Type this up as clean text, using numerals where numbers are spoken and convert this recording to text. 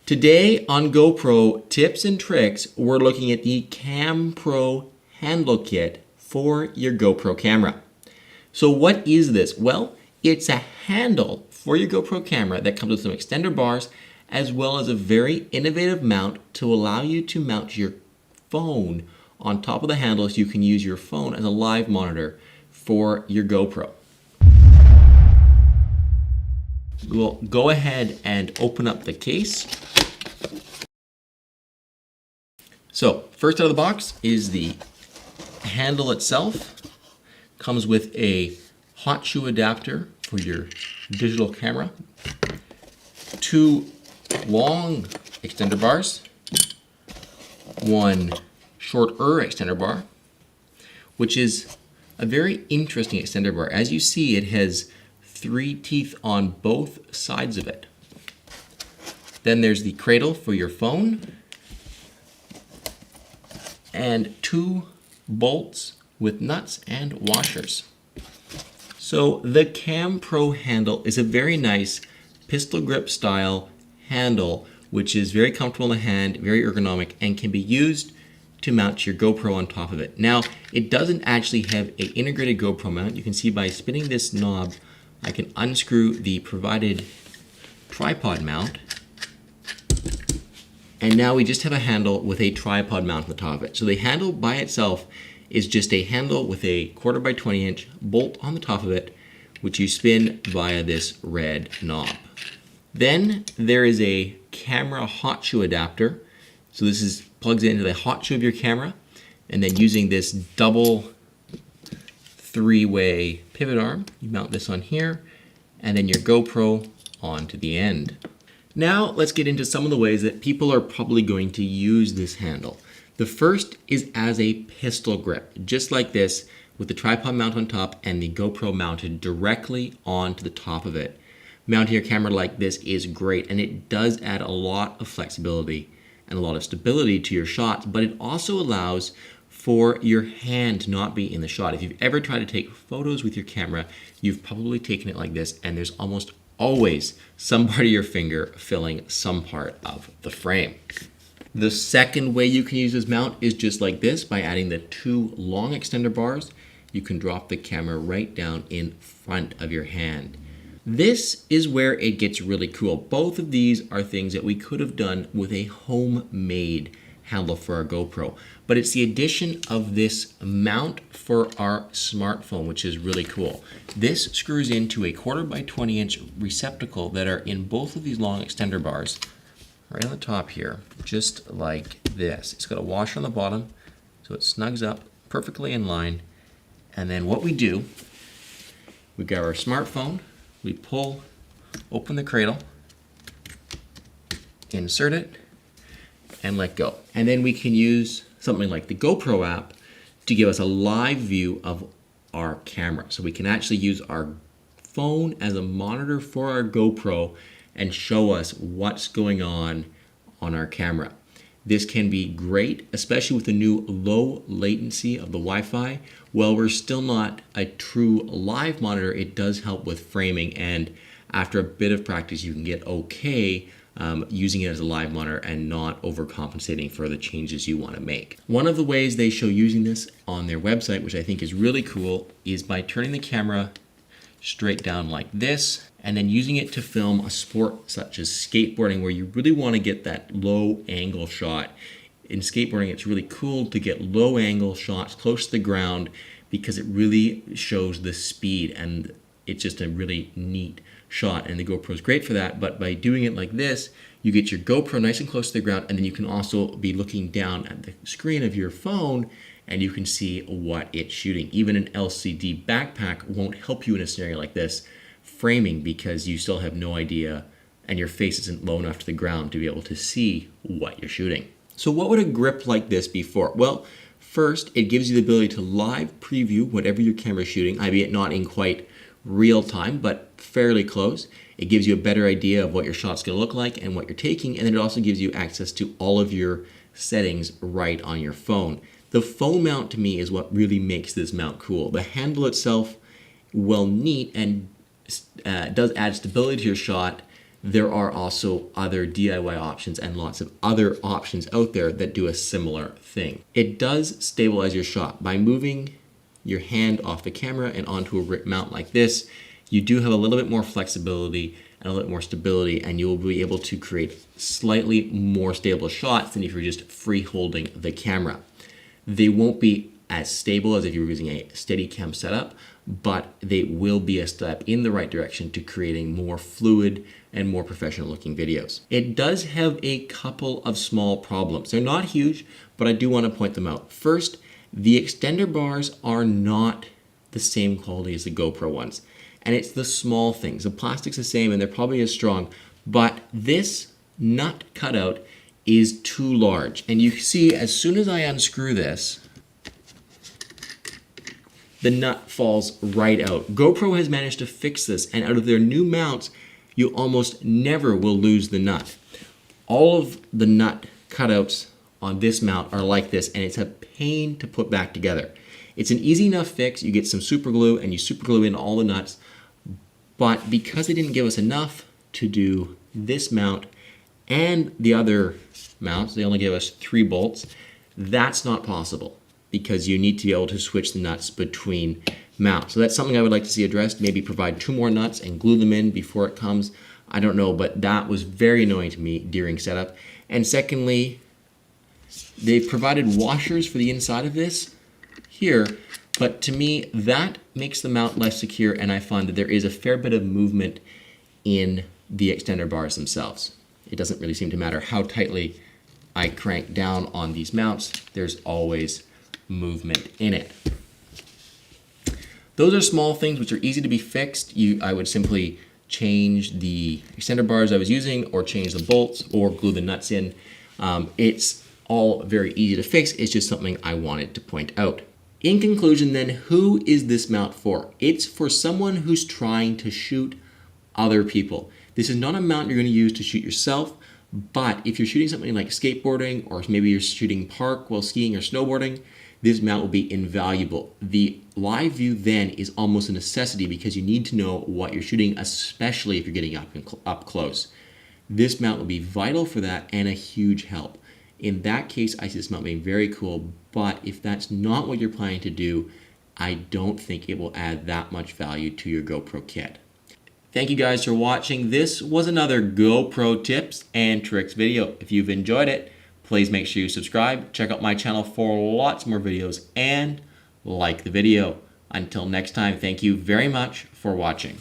Today on GoPro Tips and Tricks, we're looking at the Kam Pro Handle Kit for your GoPro camera. So what is this? Well, it's a handle for your GoPro camera that comes with some extender bars as well as a very innovative mount to allow you to mount your phone on top of the handle so you can use your phone as a live monitor for your GoPro. We'll go ahead and open up the case. So first out of the box is the handle itself. Comes with a hot shoe adapter for your digital camera, 2 long extender bars, 1 shorter extender bar, which is a very interesting extender bar. As you see, it has 3 teeth on both sides of it. Then there's the cradle for your phone and 2 bolts with nuts and washers. So the Kam Pro handle is a very nice pistol grip style handle, which is very comfortable in the hand, very ergonomic, and can be used to mount your GoPro on top of it. Now, it doesn't actually have an integrated GoPro mount. You can see by spinning this knob, I can unscrew the provided tripod mount. And now we just have a handle with a tripod mount on the top of it. So the handle by itself is just a handle with a 1/4 by 20 inch bolt on the top of it, which you spin via this red knob. Then there is a camera hot shoe adapter. So this plugs into the hot shoe of your camera, and then using this double 3-way pivot arm, you mount this on here, and then your GoPro onto the end. Now let's get into some of the ways that people are probably going to use this handle. The first is as a pistol grip, just like this, with the tripod mount on top and the GoPro mounted directly onto the top of it. Mounting your camera like this is great, and it does add a lot of flexibility and a lot of stability to your shots, but it also allows for your hand to not be in the shot. If you've ever tried to take photos with your camera, you've probably taken it like this, and there's almost always some part of your finger filling some part of the frame. The second way you can use this mount is just like this, by adding the 2 long extender bars. You can drop the camera right down in front of your hand. This is where it gets really cool. Both of these are things that we could have done with a homemade handle for our GoPro, but it's the addition of this mount for our smartphone, which is really cool. This screws into a 1/4 by 20 inch receptacle that are in both of these long extender bars, right on the top here, just like this. It's got a washer on the bottom, so it snugs up perfectly in line. And then what we do, we grab our smartphone, we pull open the cradle, insert it, and let go. And then we can use something like the GoPro app to give us a live view of our camera. So we can actually use our phone as a monitor for our GoPro and show us what's going on our camera. This can be great, especially with the new low latency of the Wi-Fi. While we're still not a true live monitor, it does help with framing, and after a bit of practice, you can get okay using it as a live monitor and not overcompensating for the changes you want to make. One of the ways they show using this on their website, which I think is really cool, is by turning the camera straight down like this and then using it to film a sport such as skateboarding, where you really want to get that low angle shot. In skateboarding, it's really cool to get low angle shots close to the ground because it really shows the speed, and it's just a really neat shot, and the GoPro is great for that. But by doing it like this, you get your GoPro nice and close to the ground, and then you can also be looking down at the screen of your phone and you can see what it's shooting. Even an LCD backpack won't help you in a scenario like this framing, because you still have no idea and your face isn't low enough to the ground to be able to see what you're shooting. So what would a grip like this be for? Well, first, it gives you the ability to live preview whatever your camera is shooting, albeit not in quite real time, but fairly close. It gives you a better idea of what your shot's gonna look like and what you're taking, and then it also gives you access to all of your settings right on your phone. The phone mount to me is what really makes this mount cool. The handle itself, well, neat, and does add stability to your shot, there are also other DIY options and lots of other options out there that do a similar thing. It does stabilize your shot by moving your hand off the camera and onto a mount like this. You do have a little bit more flexibility and a little bit more stability, and you will be able to create slightly more stable shots than if you're just free holding the camera. They won't be as stable as if you were using a Steadicam setup, but they will be a step in the right direction to creating more fluid and more professional looking videos. It does have a couple of small problems. They're not huge, but I do want to point them out. First, the extender bars are not the same quality as the GoPro ones. And it's the small things. The plastic's the same and they're probably as strong, but this nut cutout is too large. And you see, as soon as I unscrew this, the nut falls right out. GoPro has managed to fix this, and out of their new mounts, you almost never will lose the nut. All of the nut cutouts on this mount are like this, and it's a pain to put back together. It's an easy enough fix. You get some super glue and you super glue in all the nuts, but because they didn't give us enough to do this mount and the other mounts, they only gave us 3 bolts, that's not possible, because you need to be able to switch the nuts between mounts. So that's something I would like to see addressed. Maybe provide 2 more nuts and glue them in before it comes. I don't know, but that was very annoying to me during setup. And secondly, they've provided washers for the inside of this here, but to me, that makes the mount less secure, and I find that there is a fair bit of movement in the extender bars themselves. It doesn't really seem to matter how tightly I crank down on these mounts, there's always movement in it. Those are small things which are easy to be fixed. I would simply change the extender bars I was using, or change the bolts, or glue the nuts in. It's all very easy to fix. It's just something I wanted to point out. In conclusion then, who is this mount for? It's for someone who's trying to shoot other people. This is not a mount you're going to use to shoot yourself, but if you're shooting something like skateboarding, or maybe you're shooting park while skiing or snowboarding, this mount will be invaluable. The live view then is almost a necessity, because you need to know what you're shooting, especially if you're getting up close. This mount will be vital for that and a huge help. In that case, I see this mount being very cool, but if that's not what you're planning to do, I don't think it will add that much value to your GoPro kit. Thank you guys for watching. This was another GoPro tips and tricks video. If you've enjoyed it, please make sure you subscribe, check out my channel for lots more videos, and like the video. Until next time, thank you very much for watching.